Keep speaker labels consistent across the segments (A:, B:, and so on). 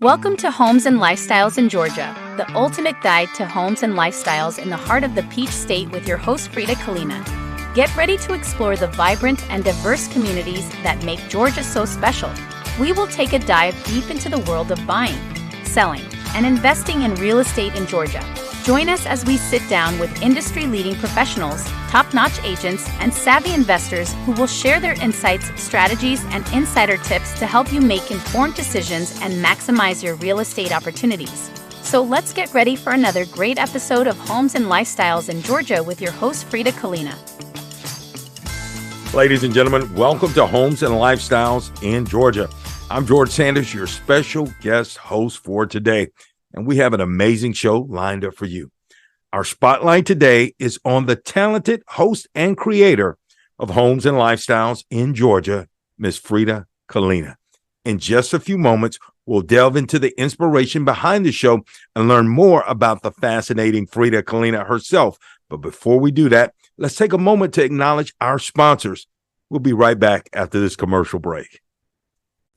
A: Welcome to Homes and Lifestyles in Georgia, the ultimate guide to homes and lifestyles in the heart of the Peach State with your host Frida Kalina. Get ready to explore the vibrant and diverse communities that make Georgia so special. We will take a dive deep into the world of buying, selling, and investing in real estate in Georgia. Join us as we sit down with industry-leading professionals, top-notch agents, and savvy investors who will share their insights, strategies, and insider tips to help you make informed decisions and maximize your real estate opportunities. So let's get ready for another great episode of Homes and Lifestyles in Georgia with your host, Frida Kalina.
B: Ladies and gentlemen, welcome to Homes and Lifestyles in Georgia. I'm George Sanders, your special guest host for today, and we have an amazing show lined up for you. Our spotlight today is on the talented host and creator of Homes and Lifestyles in Georgia, Miss Frida Kalina. In just a few moments, we'll delve into the inspiration behind the show and learn more about the fascinating Frida Kalina herself. But before we do that, let's take a moment to acknowledge our sponsors. We'll be right back after this commercial break.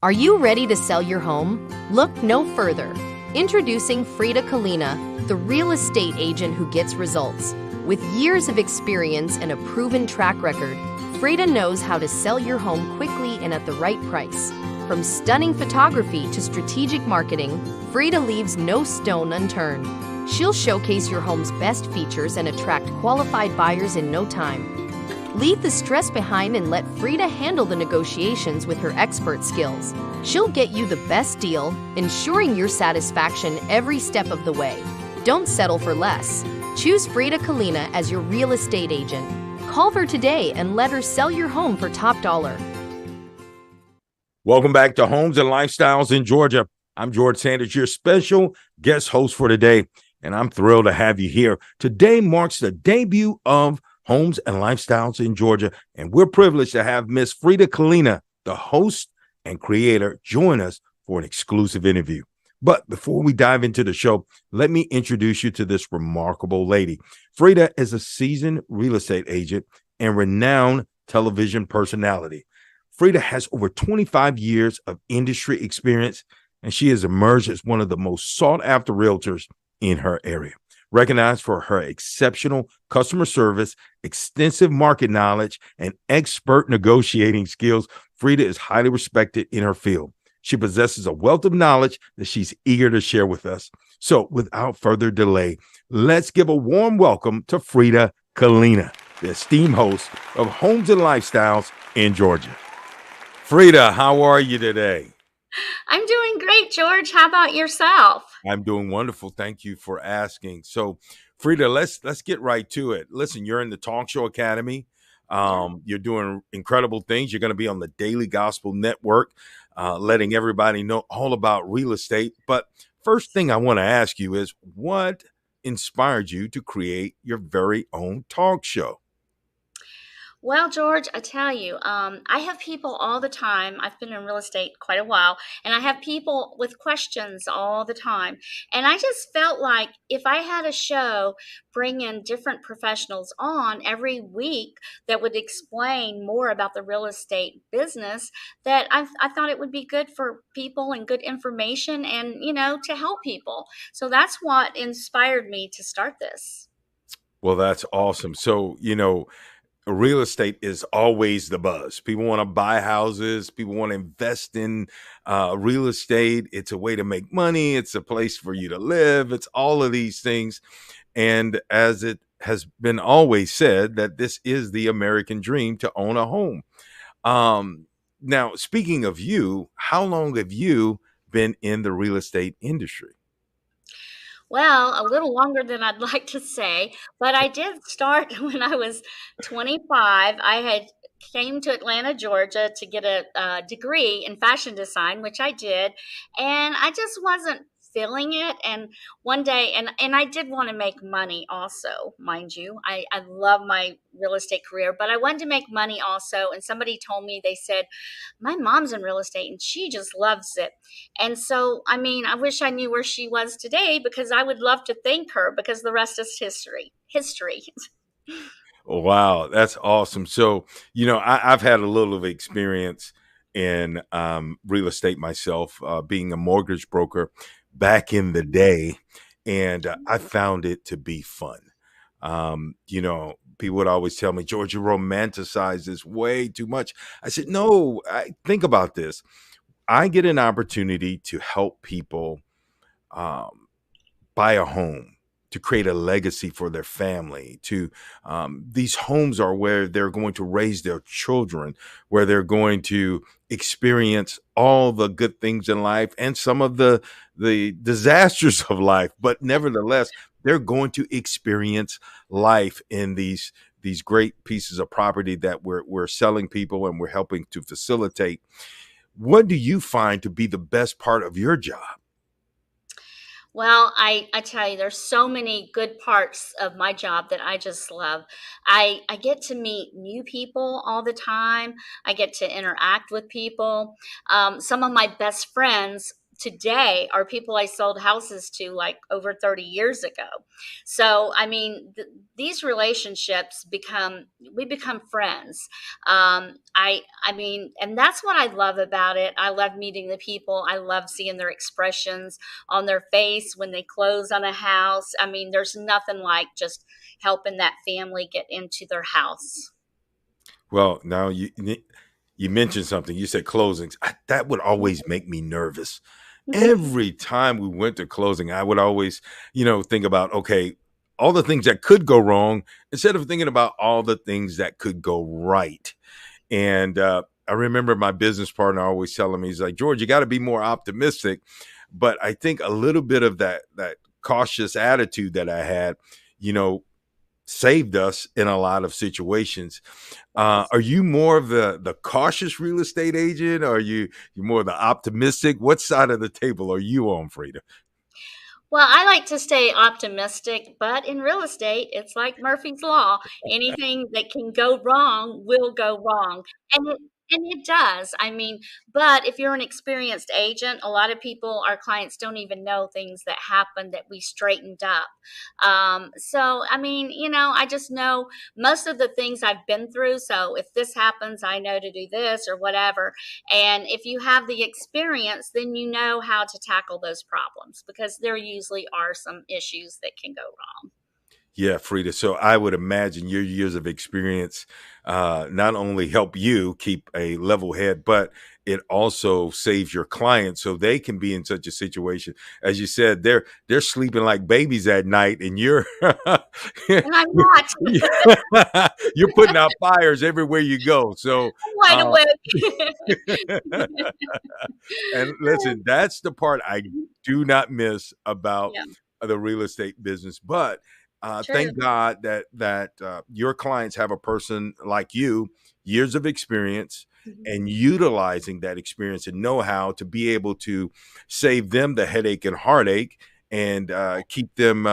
C: Are you ready to sell your home? Look no further. Introducing Frida Kalina, the real estate agent who gets results. With years of experience and a proven track record, Frida knows how to sell your home quickly and at the right price. From stunning photography to strategic marketing, Frida leaves no stone unturned. She'll showcase your home's best features and attract qualified buyers in no time. Leave the stress behind and let Frida handle the negotiations with her expert skills. She'll get you the best deal, ensuring your satisfaction every step of the way. Don't settle for less. Choose Frida Kalina as your real estate agent. Call her today and let her sell your home for top dollar.
B: Welcome back to Homes and Lifestyles in Georgia. I'm George Sanders, your special guest host for today, and I'm thrilled to have you here. Today marks the debut of Homes and Lifestyles in Georgia, and we're privileged to have Miss Frida Kalina, the host and creator, join us for an exclusive interview. But before we dive into the show, let me introduce you to this remarkable lady. Frida is a seasoned real estate agent and renowned television personality. Frida has over 25 years of industry experience, and she has emerged as one of the most sought-after realtors in her area. Recognized for her exceptional customer service, extensive market knowledge, and expert negotiating skills, Frida is highly respected in her field. She possesses a wealth of knowledge that she's eager to share with us. So without further delay, let's give a warm welcome to Frida Kalina, the esteemed host of Homes and Lifestyles in Georgia. Frida, how are you today?
D: I'm doing great, George. How about yourself?
B: I'm doing wonderful. Thank you for asking. So, Frida, let's get right to it. Listen, you're in the Talk Show Academy. You're doing incredible things. You're going to be on the Daily Gospel Network, letting everybody know all about real estate. But first thing I want to ask you is, what inspired you to create your very own talk show?
D: Well, George, I tell you, I have people all the time. I've been in real estate quite a while, and I have people with questions all the time. And I just felt like if I had a show bring in different professionals on every week that would explain more about the real estate business, that I thought it would be good for people and good information and, to help people. So that's what inspired me to start this.
B: Well, that's awesome. So, real estate is always the buzz. People want to buy houses. People want to invest in real estate. It's a way to make money. It's a place for you to live. It's all of these things. And as it has been always said, that this is the American dream to own a home. Now, speaking of you, how long have you been in the real estate industry?
D: Well, a little longer than I'd like to say, but I did start when I was 25. I had came to Atlanta, Georgia to get a degree in fashion design, which I did, and I just wasn't feeling it. And one day, and I did want to make money also, mind you. I love my real estate career, but I wanted to make money also. And somebody told me, they said, my mom's in real estate and she just loves it. And so, I wish I knew where she was today because I would love to thank her because the rest is history.
B: Wow, that's awesome. So, I've had a little of experience in real estate myself, being a mortgage broker back in the day, and I found it to be fun. People would always tell me, George, you romanticize this way too much. I said, no, think about this. I get an opportunity to help people um, buy a home, to create a legacy for their family. To these homes are where they're going to raise their children, where they're going to experience all the good things in life and some of the disasters of life. But nevertheless, they're going to experience life in these great pieces of property that we're selling people and we're helping to facilitate. What do you find to be the best part of your job?
D: Well, I tell you, there's so many good parts of my job that I just love. I get to meet new people all the time. I get to interact with people. Some of my best friends today are people I sold houses to like over 30 years ago. So, I mean, these relationships we become friends. I mean, and that's what I love about it. I love meeting the people. I love seeing their expressions on their face when they close on a house. I mean, there's nothing like just helping that family get into their house.
B: Well, now you mentioned something. You said closings. That would always make me nervous. Every time we went to closing, I would always, think about, okay, all the things that could go wrong instead of thinking about all the things that could go right. And I remember my business partner always telling me, he's like, George, you got to be more optimistic. But I think a little bit of that cautious attitude that I had, saved us in a lot of situations. Are you more of the cautious real estate agent? Or are you more of the optimistic? What side of the table are you on, Frida?
D: Well, I like to stay optimistic, but in real estate, it's like Murphy's Law. Anything that can go wrong will go wrong. And it does. I mean, but if you're an experienced agent, a lot of people, our clients don't even know things that happened that we straightened up. So, I mean, I just know most of the things I've been through. So if this happens, I know to do this or whatever. And if you have the experience, then you know how to tackle those problems because there usually are some issues that can go wrong.
B: Yeah, Frida. So I would imagine your years of experience not only help you keep a level head, but it also saves your clients so they can be in such a situation. As you said, they're sleeping like babies at night, and you're
D: And I'm not.
B: you're putting out fires everywhere you go. So
D: Wide
B: uh,
D: awake.
B: and listen, that's the part I do not miss about
D: Yeah,
B: the real estate business. But
D: true.
B: thank God that your clients have a person like you, years of experience,
D: Mhm.
B: and utilizing that experience and know-how to be able to save them the headache and heartache and keep them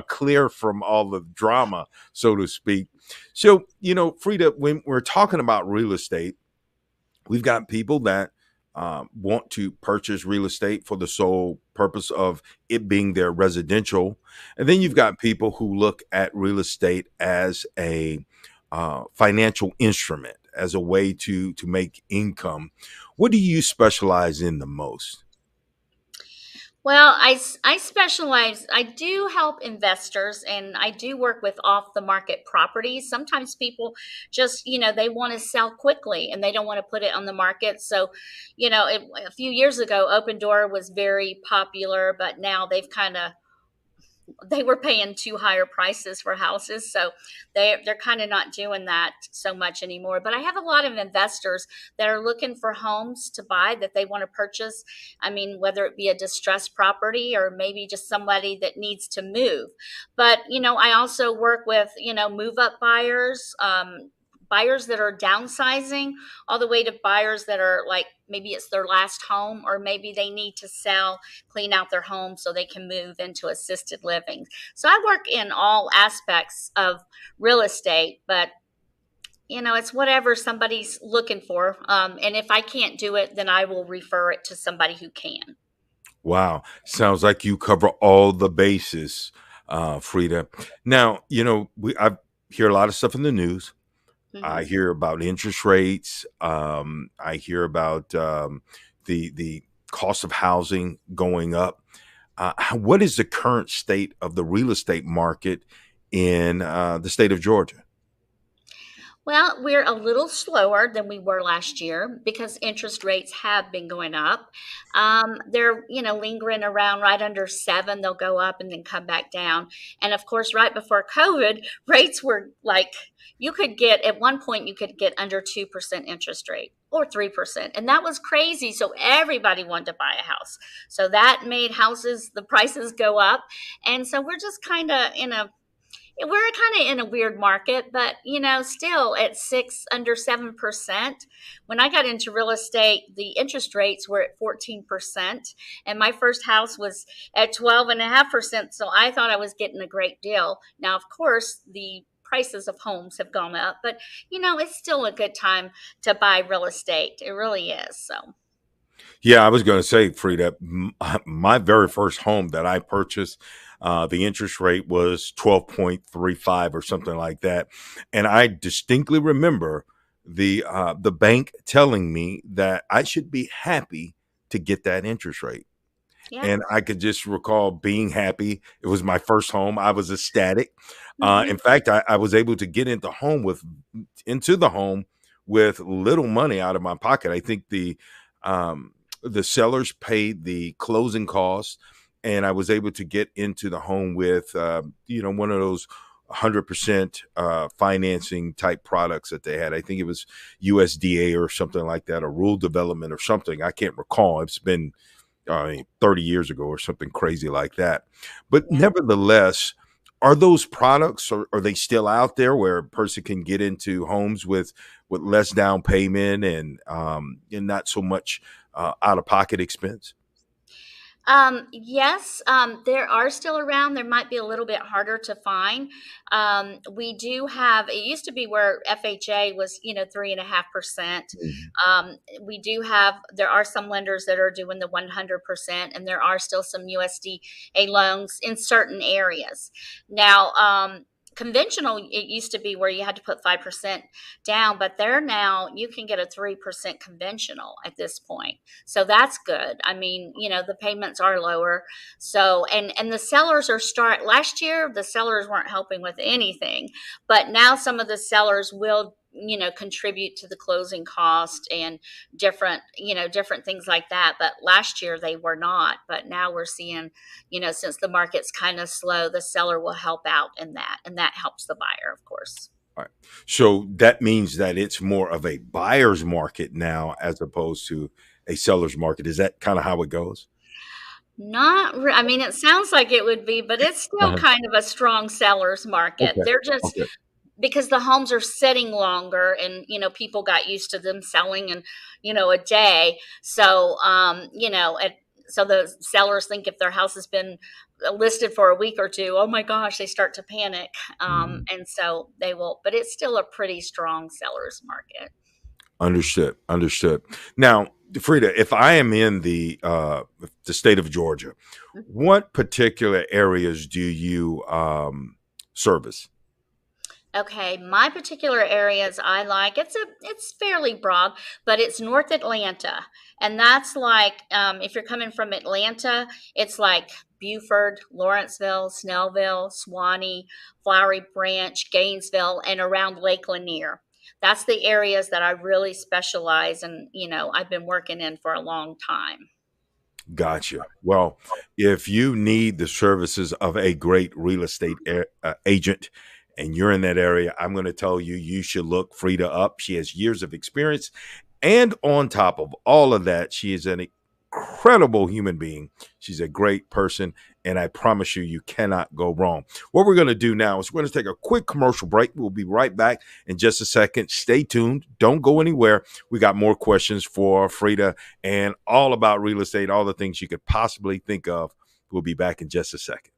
B: clear from all the drama, so to speak. So, Frida, when we're talking about real estate, we've got people that want to purchase real estate for the sole purpose of it being their residential. And then you've got people who look at real estate as a financial instrument, as a way to make income. What do you specialize in the most?
D: Well, I specialize, I do help investors and I do work with off the market properties. Sometimes people just, they want to sell quickly and they don't want to put it on the market. So, a few years ago, Open Door was very popular, but now they were paying too higher prices for houses, so they're kind of not doing that so much anymore. But I have a lot of investors that are looking for homes to buy that they want to purchase. I mean, whether it be a distressed property or maybe just somebody that needs to move. But I also work with move up buyers. Buyers that are downsizing, all the way to buyers that are like maybe it's their last home, or maybe they need to sell, clean out their home so they can move into assisted living. So I work in all aspects of real estate, but it's whatever somebody's looking for. And if I can't do it, then I will refer it to somebody who can.
B: Wow. Sounds like you cover all the bases, Frida. Now, I hear a lot of stuff in the news. I
D: Mhm.
B: hear about interest rates. I hear about the cost of housing going up. What is the current state of the real estate market in the state of Georgia?
D: Well, we're a little slower than we were last year because interest rates have been going up. They're, lingering around right under 7. They'll go up and then come back down. And of course, right before COVID, rates were like you could get at one point you could get under 2% interest rate or 3. And that was crazy. So everybody wanted to buy a house. So that made the prices go up. And so we're just kind of in a weird market, but still at under 7%. When I got into real estate, the interest rates were at 14%, and my first house was at 12.5%. So I thought I was getting a great deal. Now, of course, the prices of homes have gone up, but it's still a good time to buy real estate. It really is. So.
B: Yeah, I was going to say, Frida, my very first home that I purchased, the interest rate was 12.35 or something like that. And I distinctly remember the bank telling me that I should be happy to get that interest rate.
D: Yeah.
B: And I could just recall being happy. It was my first home. I was ecstatic.
D: Mhm.
B: In fact, I was able to get into the home with little money out of my pocket. I think the sellers paid the closing costs, and I was able to get into the home with one of those 100% financing type products that they had. I think it was USDA or something like that, or rural development or something. I can't recall. It's been 30 years ago or something crazy like that. But
D: Yeah.
B: nevertheless, are those products, or are they still out there where a person can get into homes with less down payment and not so much out of pocket expense?
D: Yes, there are still around. There might be a little bit harder to find. We do have, it used to be where FHA was, 3.5%.
B: Mhm.
D: There are some lenders that are doing the 100%, and there are still some USDA loans in certain areas. Now, conventional, it used to be where you had to put 5% down, but you can get a 3% conventional at this point. So that's good. I mean, the payments are lower. So, and the sellers last year, the sellers weren't helping with anything, but now some of the sellers will, contribute to the closing cost and different things like that. But last year they were not, but now we're seeing, since the market's kind of slow, the seller will help out in that, and that helps the buyer, of course.
B: All right. So that means that it's more of a buyer's market now as opposed to a seller's market. Is that kind of how it goes?
D: I mean, it sounds like it would be, but it's still
B: Uh-huh.
D: kind of a strong seller's market.
B: Okay.
D: They're just
B: Okay.
D: because the homes are sitting longer, and people got used to them selling in a day. So so the sellers think if their house has been listed for a week or two, oh my gosh, they start to panic.
B: Mhm.
D: And so they will, but it's still a pretty strong seller's market.
B: Understood. Understood. Now, Frida, if I am in the state of Georgia, what particular areas do you service?
D: Okay, my particular areas I like. It's fairly broad, but it's North Atlanta, and that's like if you're coming from Atlanta, it's like Beaufort, Lawrenceville, Snellville, Swanee, Flowery Branch, Gainesville, and around Lake Lanier. That's the areas that I really specialize in. I've been working in for a long time.
B: Gotcha. Well, if you need the services of a great real estate agent and you're in that area, I'm going to tell you, you should look Frida up. She has years of experience. And on top of all of that, she is an incredible human being. She's a great person. And I promise you, you cannot go wrong. What we're going to do now is we're going to take a quick commercial break. We'll be right back in just a second. Stay tuned. Don't go anywhere. We got more questions for Frida and all about real estate, all the things you could possibly think of. We'll be back in just a second.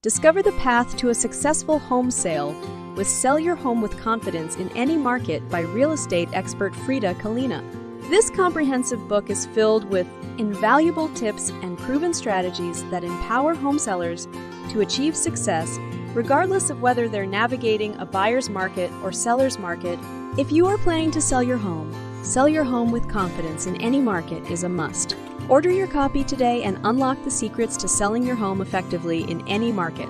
E: Discover the path to a successful home sale with Sell Your Home with Confidence in Any Market by real estate expert Frida Kalina. This comprehensive book is filled with invaluable tips and proven strategies that empower home sellers to achieve success Regardless of whether they're navigating a buyer's market or seller's market, if you are planning to sell your home with confidence in any market is a must. Order your copy today and unlock the secrets to selling your home effectively in any market.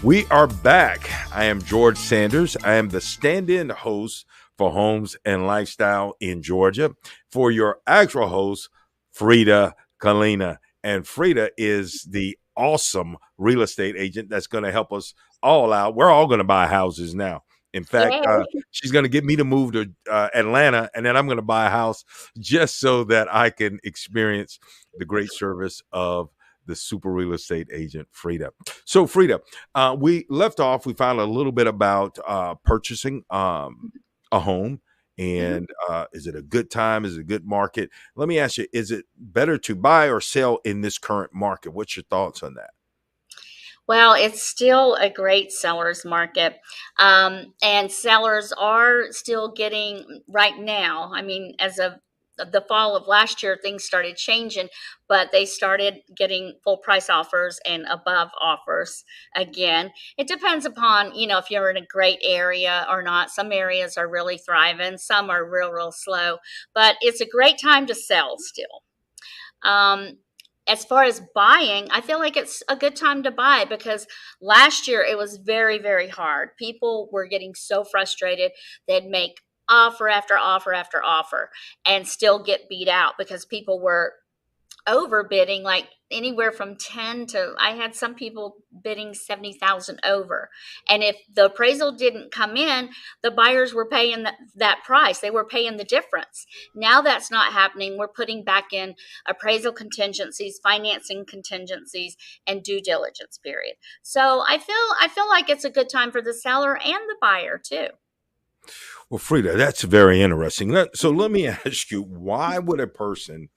B: We are back. I am George Sanders. I am the stand-in host for Homes and Lifestyle in Georgia. For your actual host, Frida Kalina. And Frida is the awesome real estate agent that's going to help us all out. We're all going to buy houses now. In fact, she's going to get me to move to Atlanta, and then I'm going to buy a house just so that I can experience the great service of the super real estate agent, Frida. So, Frida, we left off. We found a little bit about purchasing a home. And is it a good time? Is it a good market? Let me ask you, is it better to buy or sell in this current market? What's your thoughts on that?
D: Well, it's still a great seller's market. And sellers are still getting right now. I mean, as of the fall of last year, things started changing, but they started getting full price offers and above offers again. It depends upon, if you're in a great area or not. Some areas are really thriving, some are real slow, but it's a great time to sell still. As far as buying, I feel like it's a good time to buy because last year it was very, very hard. People were getting so frustrated. They'd make offer after offer after offer and still get beat out because people were overbidding, like anywhere from 10 to, I had some people bidding 70,000 over. And if the appraisal didn't come in, the buyers were paying that price. They were paying the difference. Now that's not happening. We're putting back in appraisal contingencies, financing contingencies, and due diligence period. So I feel like it's a good time for the seller and the buyer too.
B: Well, Frida, that's very interesting. So let me ask you, why would a person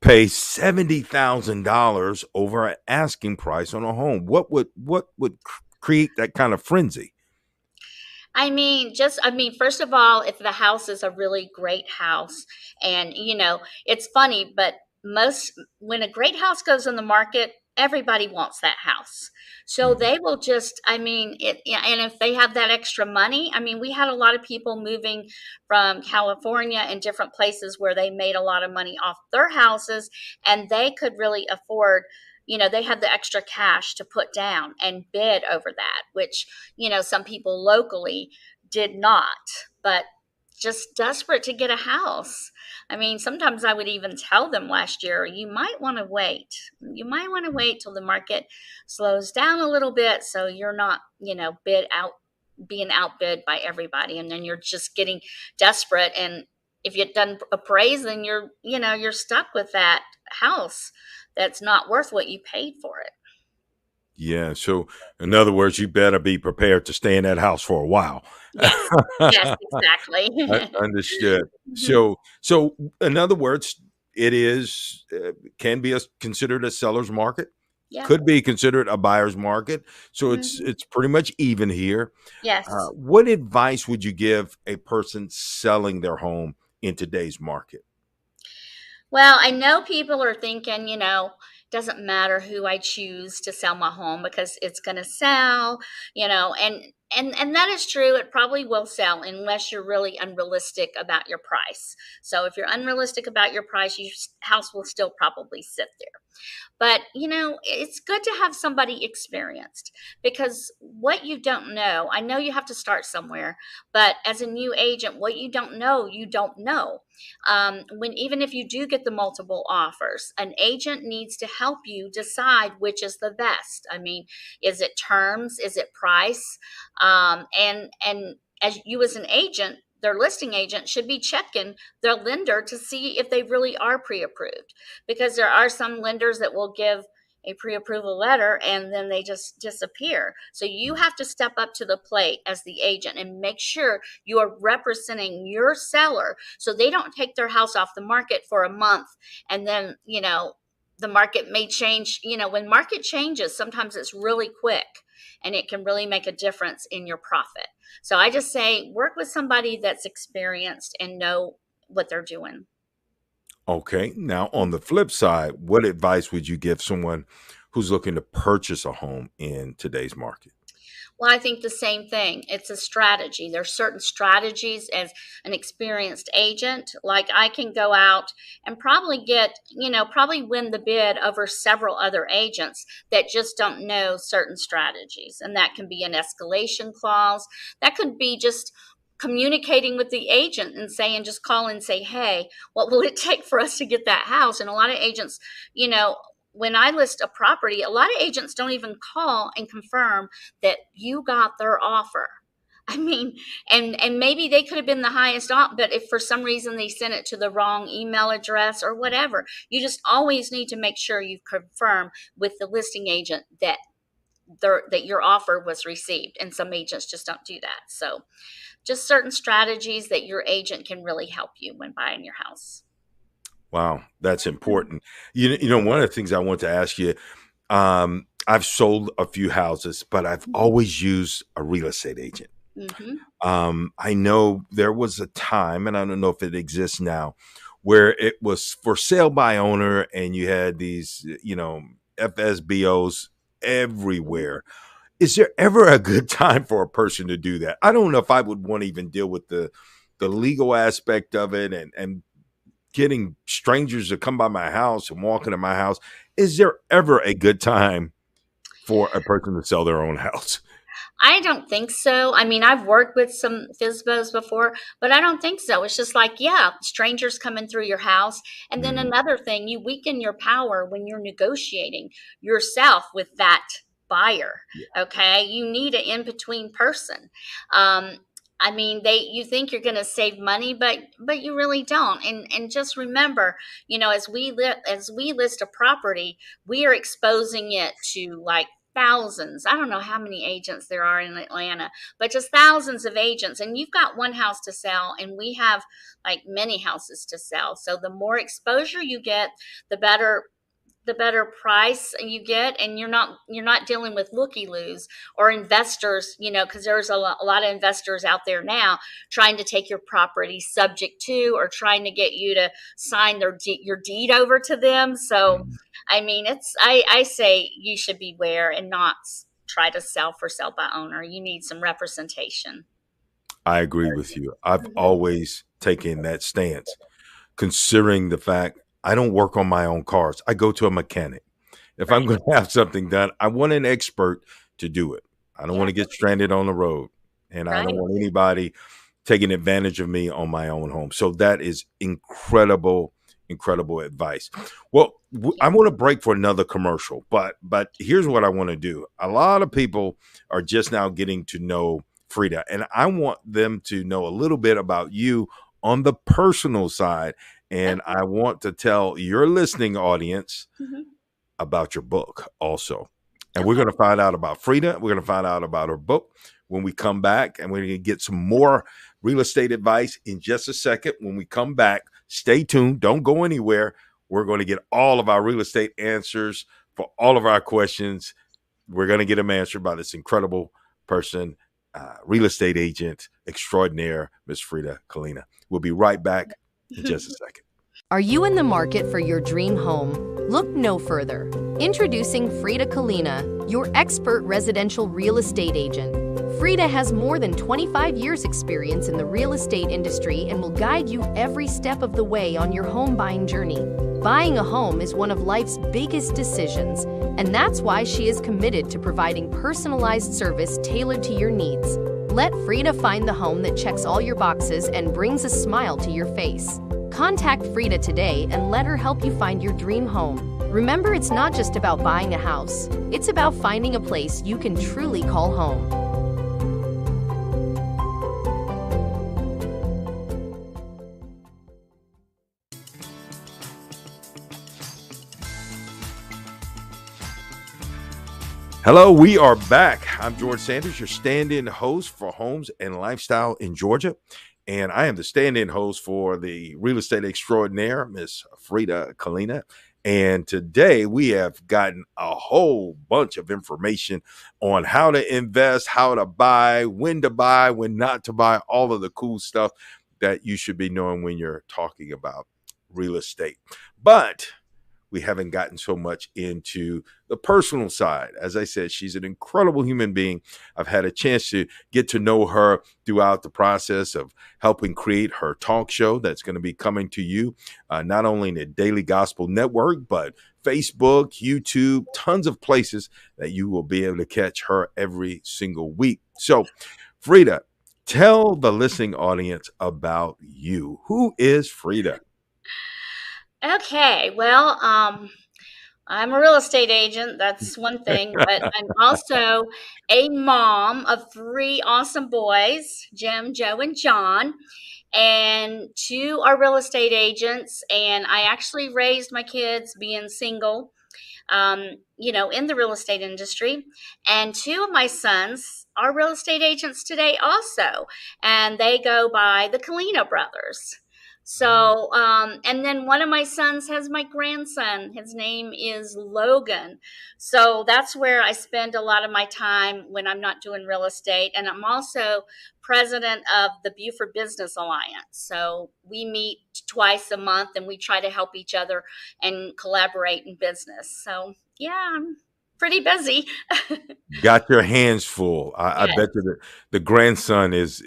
B: pay $70,000 over an asking price on a home? What would create that kind of frenzy?
D: I mean, first of all, if the house is a really great house, and it's funny, but when a great house goes on the market, everybody wants that house. So they will just, and if they have that extra money, we had a lot of people moving from California and different places where they made a lot of money off their houses, and they could really afford, they had the extra cash to put down and bid over that, which, some people locally did not, but just desperate to get a house. Sometimes I would even tell them last year, you might want to wait. You might want to wait till the market slows down a little bit so you're not, being outbid by everybody. And then you're just getting desperate. And if you've done appraising, you're stuck with that house that's not worth what you paid for it.
B: Yeah. So in other words, you better be prepared to stay in that house for a while.
D: Yes, yes, exactly.
B: Understood. So in other words, it is can be considered a seller's market.
D: Yeah.
B: Could be considered a buyer's market. So it's pretty much even here.
D: Yes.
B: What advice would you give a person selling their home in today's market?
D: Well, I know people are thinking, doesn't matter who I choose to sell my home because it's going to sell, and that is true. It probably will sell unless you're really unrealistic about your price. So if you're unrealistic about your price, your house will still probably sit there. But, it's good to have somebody experienced because what you don't know, I know you have to start somewhere, but as a new agent, what you don't know, you don't know. Even if you do get the multiple offers, an agent needs to help you decide which is the best. Is it terms? Is it price? And as you as an agent, their listing agent should be checking their lender to see if they really are pre-approved, because there are some lenders that will give a pre-approval letter and then they just disappear. So you have to step up to the plate as the agent and make sure you are representing your seller so they don't take their house off the market for a month and then, the market may change. When market changes, sometimes it's really quick and it can really make a difference in your profit. So I just say work with somebody that's experienced and know what they're doing.
B: Okay. Now, on the flip side, what advice would you give someone who's looking to purchase a home in today's market?
D: Well, I think the same thing. It's a strategy. There's certain strategies as an experienced agent. Like I can go out and probably get, probably win the bid over several other agents that just don't know certain strategies. And that can be an escalation clause. That could be just communicating with the agent and saying, just call and say, hey, what will it take for us to get that house? And a lot of agents, when I list a property, a lot of agents don't even call and confirm that you got their offer. I mean, and maybe they could have been the highest offer, but if for some reason they sent it to the wrong email address or whatever, you just always need to make sure you confirm with the listing agent that your offer was received. And some agents just don't do that. So just certain strategies that your agent can really help you when buying your house.
B: Wow, that's important. One of the things I want to ask you, I've sold a few houses, but I've always used a real estate agent. I know there was a time, and I don't know if it exists now, where it was for sale by owner, and you had these, FSBOs everywhere. Is there ever a good time for a person to do that? I don't know if I would want to even deal with the legal aspect of it and getting strangers to come by my house and walk into my house. Is there ever a good time for a person to sell their own house?
D: I don't think so. I mean, I've worked with some FSBOs before, but I don't think so. It's just like, strangers coming through your house. And then another thing, you weaken your power when you're negotiating yourself with that buyer. Okay. You need an in-between person. I mean, you think you're going to save money, but you really don't. And just remember, as we list a property, we are exposing it to like thousands. I don't know how many agents there are in Atlanta, but just thousands of agents. And you've got one house to sell, and we have like many houses to sell. So the more exposure you get, the better price you get, and you're not dealing with looky-loos or investors, because there's a lot of investors out there now trying to take your property subject to, or trying to get you to sign your deed over to them. So, I mean, I say you should beware and not try to sell by owner. You need some representation.
B: I agree with you. I've always taken that stance, considering the fact I don't work on my own cars. I go to a mechanic. If I'm going to have something done, I want an expert to do it. I don't want to get stranded on the road, and I don't want anybody taking advantage of me on my own home. So that is incredible advice. Well, I want to break for another commercial, but here's what I want to do. A lot of people are just now getting to know Frida, and I want them to know a little bit about you on the personal side. And I want to tell your listening audience about your book also. And we're going to find out about Frida. We're going to find out about her book when we come back. And we're going to get some more real estate advice in just a second. When we come back, stay tuned. Don't go anywhere. We're going to get all of our real estate answers for all of our questions. We're going to get them answered by this incredible person, real estate agent extraordinaire, Miss Frida Kalina. We'll be right back in just a second.
C: Are you in the market for your dream home? Look no further. Introducing Frida Kalina, your expert residential real estate agent. Frida has more than 25 years experience in the real estate industry and will guide you every step of the way on your home buying journey. Buying a home is one of life's biggest decisions, and that's why she is committed to providing personalized service tailored to your needs. Let Frida find the home that checks all your boxes and brings a smile to your face. Contact Frida today and let her help you find your dream home. Remember, it's not just about buying a house. It's about finding a place you can truly call home.
B: Hello, we are back. I'm George Sanders, your stand-in host for Homes and Lifestyle in Georgia. And I am the stand-in host for the real estate extraordinaire, Miss Frida Kalina. And today we have gotten a whole bunch of information on how to invest, how to buy, when not to buy, all of the cool stuff that you should be knowing when you're talking about real estate. But we haven't gotten so much into the personal side. As I said, she's an incredible human being. I've had a chance to get to know her throughout the process of helping create her talk show that's going to be coming to you, not only in the Daily Gospel Network, but Facebook, YouTube, tons of places that you will be able to catch her every single week. So, Frida, tell the listening audience about you. Who is Frida?
D: Okay, well, I'm a real estate agent. That's one thing, but I'm also a mom of 3 awesome boys, Jim, Joe, and John. And 2 are real estate agents. And I actually raised my kids being single, in the real estate industry. And 2 of my sons are real estate agents today also. And they go by the Kalina brothers. So, and then one of my sons has my grandson. His name is Logan. So that's where I spend a lot of my time when I'm not doing real estate. And I'm also president of the Beaufort Business Alliance. So we meet twice a month and we try to help each other and collaborate in business. So yeah, I'm pretty busy.
B: Got your hands full. I bet you the grandson is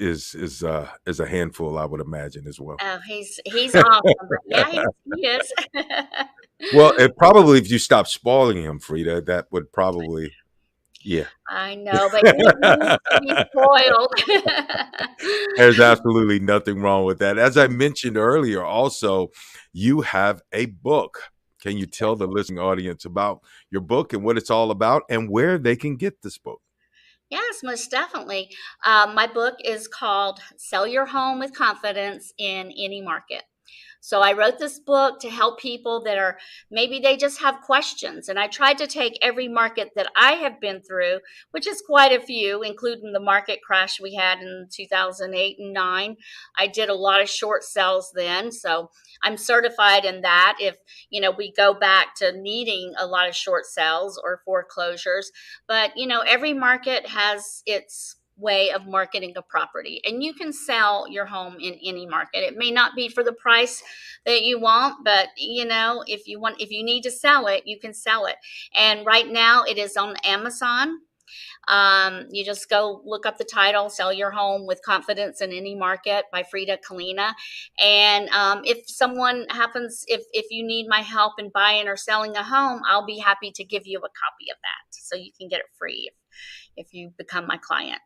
B: a handful, I would imagine, as well.
D: Oh, he's awesome. But yeah, he is.
B: Well, if you stop spoiling him, Frida, that would probably, yeah.
D: I know, but he needs to be spoiled.
B: There's absolutely nothing wrong with that. As I mentioned earlier, also, you have a book. Can you tell the listening audience about your book and what it's all about and where they can get this book?
D: Yes, most definitely. My book is called Sell Your Home with Confidence in Any Market. So I wrote this book to help people that are, maybe they just have questions. And I tried to take every market that I have been through, which is quite a few, including the market crash we had in 2008 and 9. I did a lot of short sales then. So I'm certified in that if, we go back to needing a lot of short sales or foreclosures. But, every market has its way of marketing a property, and you can sell your home in any market. It may not be for the price that you want, but if you need to sell it, you can sell it. And right now it is on Amazon. You just go look up the title, Sell Your Home with Confidence in Any Market by Frida Kalina. And if you need my help in buying or selling a home, I'll be happy to give you a copy of that. So you can get it free if you become my client.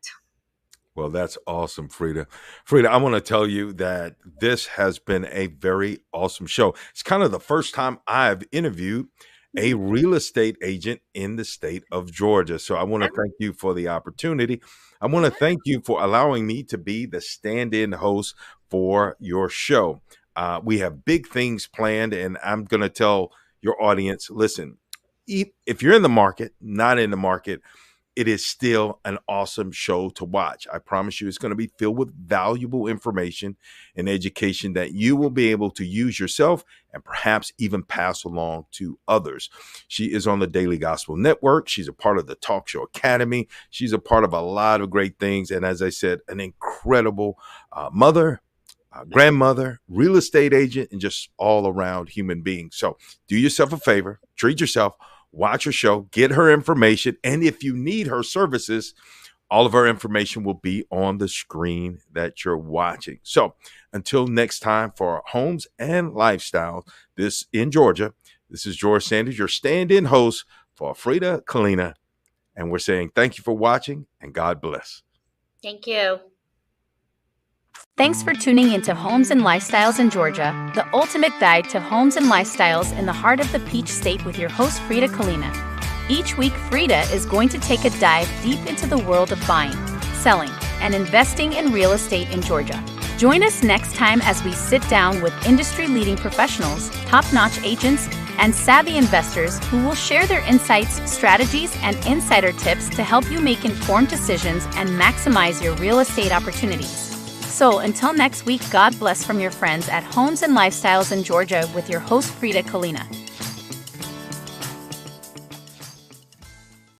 B: Well, that's awesome, Frida. Frida, I want to tell you that this has been a very awesome show. It's kind of the first time I've interviewed a real estate agent in the state of Georgia. So I want to thank you for the opportunity. I want to thank you for allowing me to be the stand-in host for your show. We have big things planned, and I'm going to tell your audience, listen, if you're in the market, not in the market, it is still an awesome show to watch. I promise you it's going to be filled with valuable information and education that you will be able to use yourself and perhaps even pass along to others. She is on the Daily Gospel Network. She's a part of the Talk Show Academy. She's a part of a lot of great things. And as I said, an incredible mother, grandmother, real estate agent, and just all around human being. So do yourself a favor, treat yourself, watch her show, get her information. And if you need her services, all of her information will be on the screen that you're watching. So until next time, for Homes and Lifestyle, this in Georgia, this is George Sanders, your stand-in host for Frida Kalina. And we're saying thank you for watching and God bless.
D: Thank you.
A: Thanks for tuning into Homes and Lifestyles in Georgia, the ultimate guide to homes and lifestyles in the heart of the Peach State with your host, Frida Kalina. Each week, Frida is going to take a dive deep into the world of buying, selling, and investing in real estate in Georgia. Join us next time as we sit down with industry-leading professionals, top-notch agents, and savvy investors who will share their insights, strategies, and insider tips to help you make informed decisions and maximize your real estate opportunities. So until next week, God bless from your friends at Homes and Lifestyles in Georgia with your host, Frida Kalina.